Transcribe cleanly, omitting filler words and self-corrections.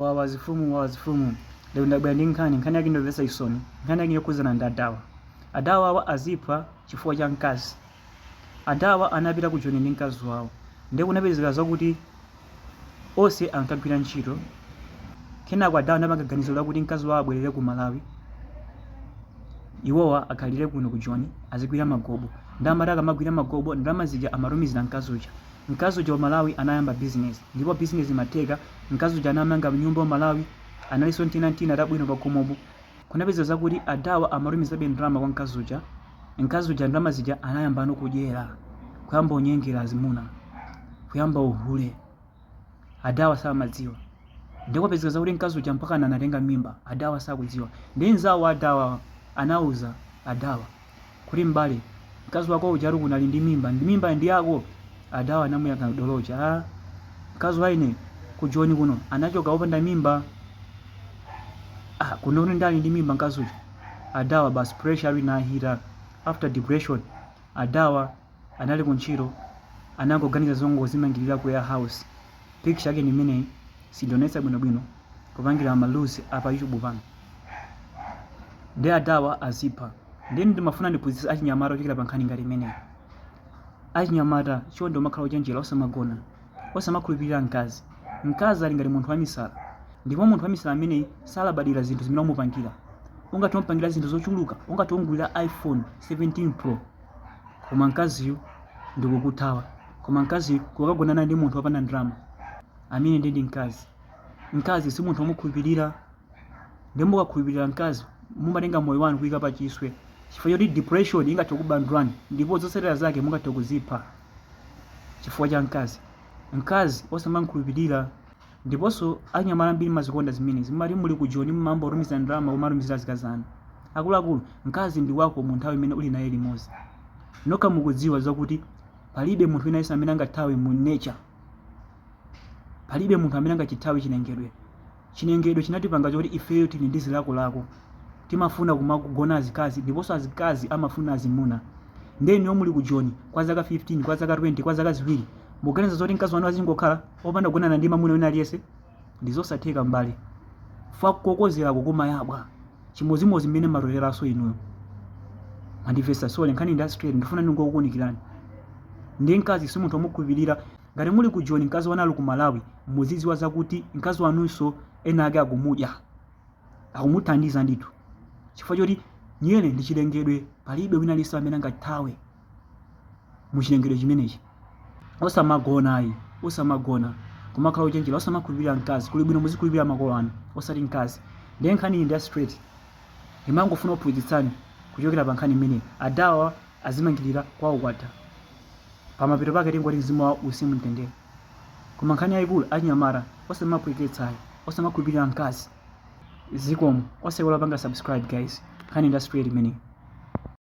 wazifumu lero ndabwera ndi nkhani yake ndimvetsa isoni. Nkhani yake yokhudzana ndi adawa. Adawa azipha chifukwa cha mkazi. Adawa anapita ku Joni ndi mkazi wawo, ndiye kunapezeka zakuti onse ankagwira ntchito. Kenako adawa anapanga ganizo lakuti mkazi wawo abwerere ku Malawi, iwowa akhalire kuno ku Joni azigwira magobo. Ndamati akamagwira magobo ndalama zija amatumizira mkazi uja. Mkazi uja wa Malawi anayamba business, ndipo business imatheka. Mkazi uja anamanga nyumba wa Malawi, analinso ntina atabwino pakhomopo. Kunapezeka zakuti adawa amatumizabe ndalama kwa mkazi uja. Mkazi uja ndalama zija anayamba kudyera, kuyamba unyengera azimuna, kuyamba uhule. Adawa samadziwa. Ndipo kupezeka zakuti mkazi uja mpaka anatenga mimba, adawa sakudziwa. Ndi nzawo adawa anauza adawa kuti mbale, mkazi wako uja ali kunali ndi mimba ndi yako. Adawa anamuyankha dolocha, mkazi waine ku Joni kuno anachoka opanda mimba. Kuno ndali ndi mimba mkazi uja. Adawa basi pressure inahita. After depression, adawa anali kuntchito, anangoganiza zongozimangirira ku warehouse. Picture yake ni imeneyi, sindionetsa bwinobwino kupangira maluzi apa YouTube pano. Ndi adawa azipha. Ndi ndimafuna ndiphunzitse achinyamata ochokera pa nkhani ngati imeneyi. Achinyamata chonde umakhala ochenjera, osamagona, osamakhulupirira mkazi. Mkazi ali ngati munthu wamisala, ndipo munthu wamisala ameneyi salabadira zinthu zimene umupangira. Ungati umupangira zinthu zochuluka, ungati ungulira iPhone 17 Pro, koma mkaziyo ndikukuthawa. Koma mkaziyo kukagonana ndi munthu wapanda ndalama, amene ndi mkazi. Mkazi si munthu womukhulupirira. Ndi mukakhulupirira mkazi mumatenga moyo wanu kuyika pa chiswe, chifukwa choti depression ingathe kubandwani, ndipo zotsatira zake mungathe kuzipha chifukwa cha mkazi. Mkazi osamamkhulupirira. Ndiponso anyamala ambiri mazikonda zimene zimati muli ku Joni mmamba otumiza ndalama komatumizira zikazana. Akuluakulu, mkazi ndi wako mu nthawi imene uli naye limodzi. Nokha mukudziwa zakuti palibe munthu wina yense amene angathawe mu nature. Palibe munthu amene angachithawe chinengedwe. Chinengedwe chinatipanga choti ifeyo tili ndi zilakolako. Timafuna kumagona azikazi, ndiponso azikazi amafuna azimuna. Ndeni muli ku Joni kwa zaka 15, kwa zaka 20, kwa zaka ziwiri, muganiza zoti mkazi wanu azingokhala opanda kugonana ndi mwamuna wina aliyense? Ndizosatheka mbali. Fa kukokozera kukoma yabwa chimozimozi mmene matoleraso inuyo. Mandimvetsa sole nkhani industry ndifuna ndingokuunikirani. Ndi mkazi si munthu womukhulupirira. Ngati muli ku Joni mkazi wanu ali ku Malawi, muzidziwa zakuti mkazi wanunso ena ake akumudya, akumuthandiza ndithu, chifukwa choti nyene ndi chilengedwe. Palibe wina aliyense amene angathawe mu chilengedwe chimenechi. Osamagona ayi, osamagona, kumakhala ochenjera, osamakhulupirira mkazi. Kuli bwino muzikhulupirira makolo anu osati mkazi. Ndi nkhani ndi straight. Ndimangofuna kuphunzitsani kuchokera pa nkhani imeneyi. Adawa azimangirira kwawo kwatha, pamapeto pake tingoti mzimu wa usimu mtendere. Koma nkhani yayikulu achinyamata osamapweketsayi, osamakhulupirira mkazi. Zikomo osekola panga subscribe guys. Nkhani ndi straight imeneyi.